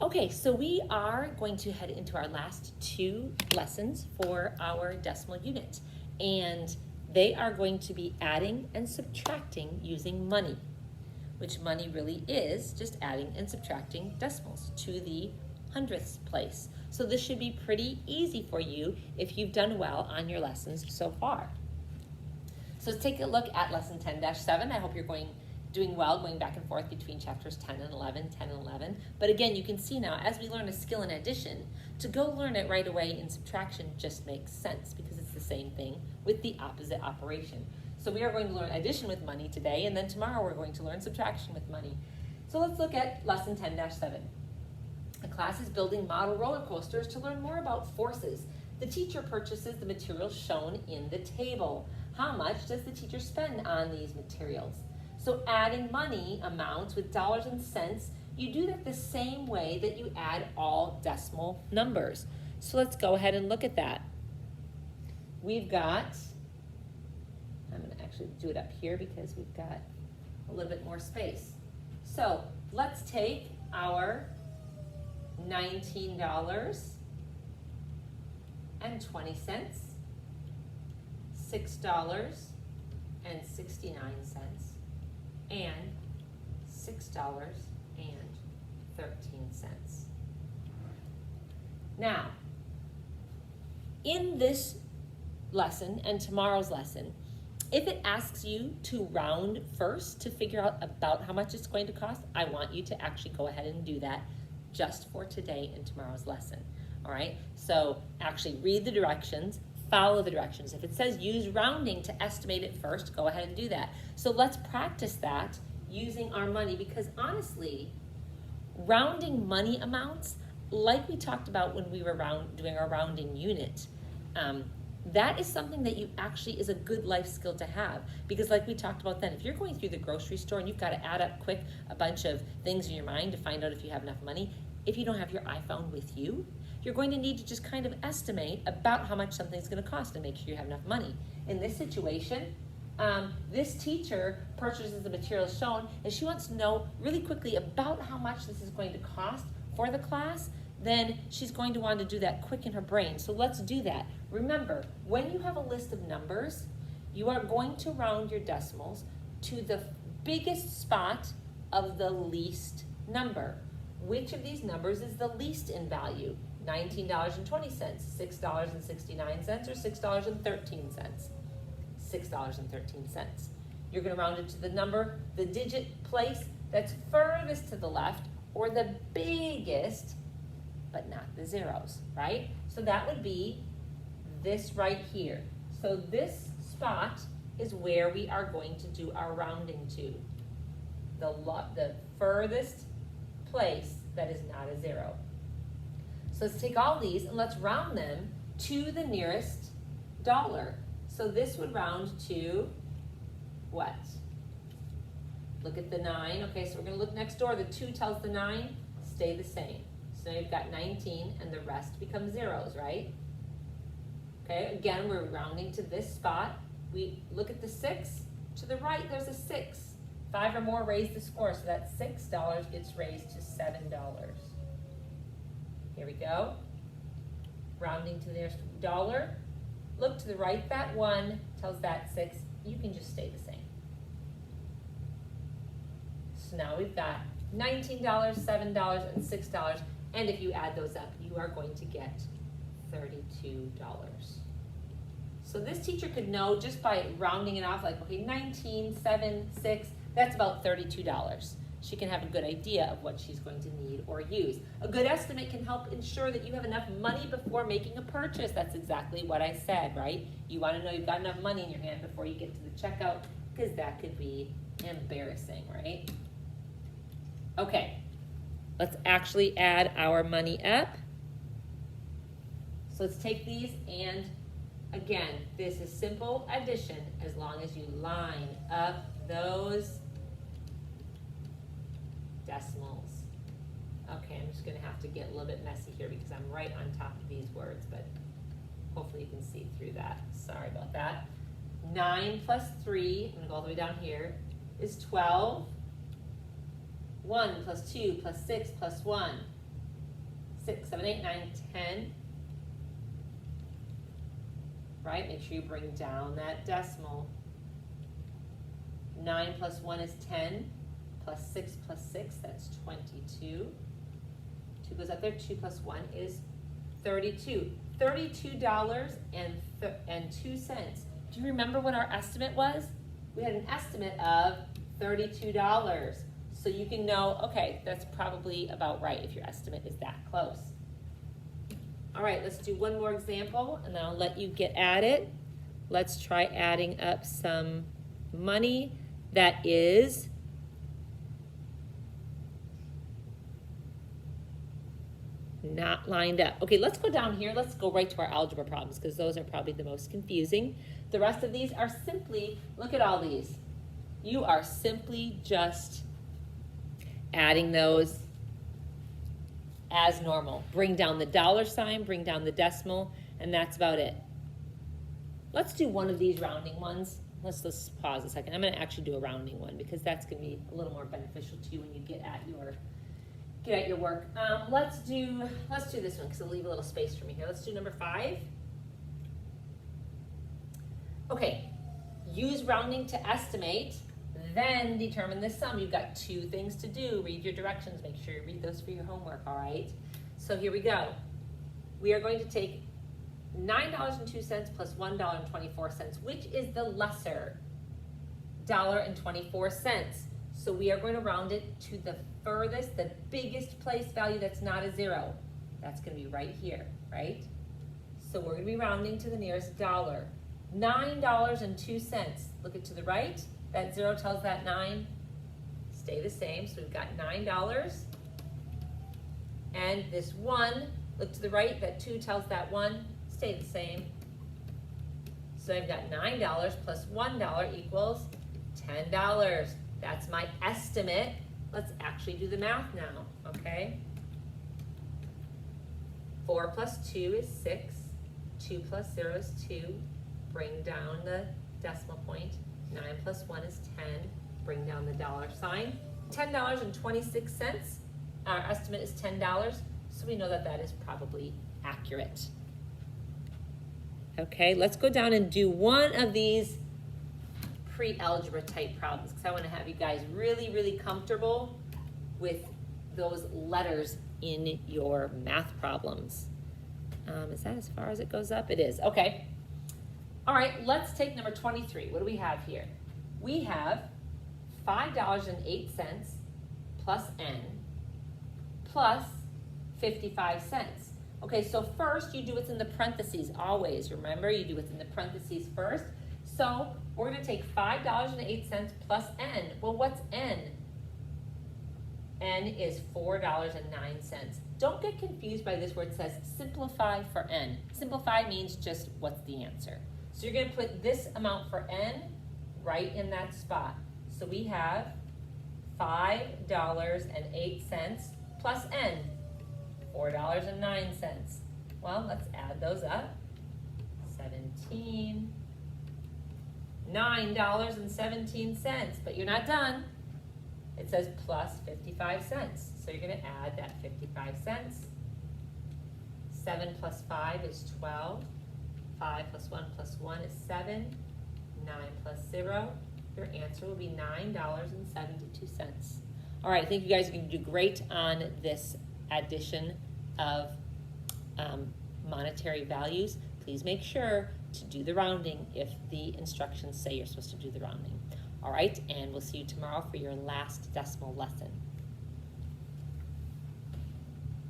Okay, so we are going to head into our last two lessons for our decimal unit. And they are going to be adding and subtracting using money, which money really is just adding and subtracting decimals to the hundredths place. So this should be pretty easy for you if you've done well on your lessons so far. So let's take a look at lesson 10-7. I hope you're doing well, going back and forth between chapters 10 and 11, 10 and 11. But again, you can see now, as we learn a skill in addition, to go learn it right away in subtraction just makes sense because it's the same thing with the opposite operation. So we are going to learn addition with money today, and then tomorrow we're going to learn subtraction with money. So let's look at lesson 10-7. The class is building model roller coasters to learn more about forces. The teacher purchases the materials shown in the table. How much does the teacher spend on these materials? So adding money amounts with dollars and cents, you do that the same way that you add all decimal numbers. So let's go ahead and look at that. We've got, I'm going to actually do it up here because we've got a little bit more space. So let's take our $19.20, $6.69, and $6.13. Now, in this lesson and tomorrow's lesson, if it asks you to round first to figure out about how much it's going to cost, I want you to actually go ahead and do that just for today and tomorrow's lesson. All right, so actually read the directions, follow the directions. If it says use rounding to estimate it first, go ahead and do that. So let's practice that using our money, because honestly, rounding money amounts, like we talked about when we were doing our rounding unit, that is something that you actually is a good life skill to have, because like we talked about then, if you're going through the grocery store and you've got to add up quick a bunch of things in your mind to find out if you have enough money, if you don't have your iPhone with you, you're going to need to just kind of estimate about how much something's going to cost and make sure you have enough money. In this situation, this teacher purchases the materials shown, and she wants to know really quickly about how much this is going to cost for the class. Then she's going to want to do that quick in her brain. So let's do that. Remember, when you have a list of numbers, you are going to round your decimals to the biggest spot of the least number. Which of these numbers is the least in value? $19.20, $6.69, or $6.13? $6.13. You're going to round it to the number, the digit place that's furthest to the left, or the biggest, but not the zeros, right? So that would be this right here. So this spot is where we are going to do our rounding to. The furthest place that is not a zero. So let's take all these and let's round them to the nearest dollar. So this would round to what? Look at the 9. Okay, so we're going to look next door. The 2 tells the 9, stay the same. So now you've got 19 and the rest becomes zeros, right? Okay, again, we're rounding to this spot. We look at the 6. To the right, there's a 6. 5 or more raise the score, so that $6 gets raised to $7. Here we go. Rounding to the nearest dollar. Look to the right, that 1 tells that 6. You can just stay the same. So now we've got $19, $7, and $6. And if you add those up, you are going to get $32. So this teacher could know just by rounding it off, like, okay, 19, 7, 6, that's about $32. She can have a good idea of what she's going to need or use. A good estimate can help ensure that you have enough money before making a purchase. That's exactly what I said, right? You want to know you've got enough money in your hand before you get to the checkout, because that could be embarrassing, right? Okay, let's actually add our money up. So let's take these, and again, this is simple addition as long as you line up those decimals. Okay, I'm just going to have to get a little bit messy here because I'm right on top of these words, but hopefully you can see through that. Sorry about that. 9 plus 3, I'm going to go all the way down here, is 12. 1 plus 2 plus 6 plus 1 6, 7, 8, 9, 10. Right, make sure you bring down that decimal. 9 plus 1 is 10, plus 6 plus 6, that's 22. 2 goes up there, 2 plus 1 is 32. $32.02. Do you remember what our estimate was? We had an estimate of $32. So you can know, okay, that's probably about right if your estimate is that close. All right, let's do one more example and then I'll let you get at it. Let's try adding up some money that is not lined up. Okay, let's go down here. Let's go right to our algebra problems because those are probably the most confusing. The rest of these are simply, look at all these. You are simply just adding those as normal. Bring down the dollar sign, bring down the decimal, and that's about it. Let's do one of these rounding ones. Let's pause a second. I'm going to actually do a rounding one because that's going to be a little more beneficial to you when you get at your work. Let's do this one because it'll leave a little space for me here. Let's do number 5. Okay, use rounding to estimate, then determine the sum. You've got 2 things to do. Read your directions. Make sure you read those for your homework, all right? So here we go. We are going to take $9.02 plus $1.24, which is the lesser $1.24. So we are going to round it to the furthest, the biggest place value that's not a 0. That's going to be right here, right? So we're going to be rounding to the nearest dollar. $9.02. Look it to the right. That 0 tells that 9 stay the same. So we've got $9. And this 1, look to the right. That 2 tells that 1 stay the same. So I've got $9 plus $1 equals $10. That's my estimate. Let's actually do the math now, okay? 4 plus 2 is 6. 2 plus 0 is 2. Bring down the decimal point. 9 plus 1 is 10. Bring down the dollar sign. $10.26. Our estimate is $10, so we know that that is probably accurate. Okay, let's go down and do one of these pre-algebra type problems because I want to have you guys really, really comfortable with those letters in your math problems. Is that as far as it goes up? It is. Okay. All right, let's take number 23. What do we have here? We have $5.08 plus n plus 55 cents. Okay, so first you do what's in the parentheses always. Remember, you do what's in the parentheses first. So we're going to take $5.08 plus n. Well, what's n? N is $4.09. Don't get confused by this where it says simplify for n. Simplify means just what's the answer. So you're going to put this amount for n right in that spot. So we have $5.08 plus n, $4.09. Well, let's add those up. $9.17, but you're not done. It says plus 55 cents. So you're going to add that 55 cents. 7 plus 5 is 12. 5 plus 1 plus 1 is 7. 9 plus 0. Your answer will be $9.72. All right, I think you guys are going to do great on this addition of monetary values. Please make sure to do the rounding if the instructions say you're supposed to do the rounding. All right, and we'll see you tomorrow for your last decimal lesson.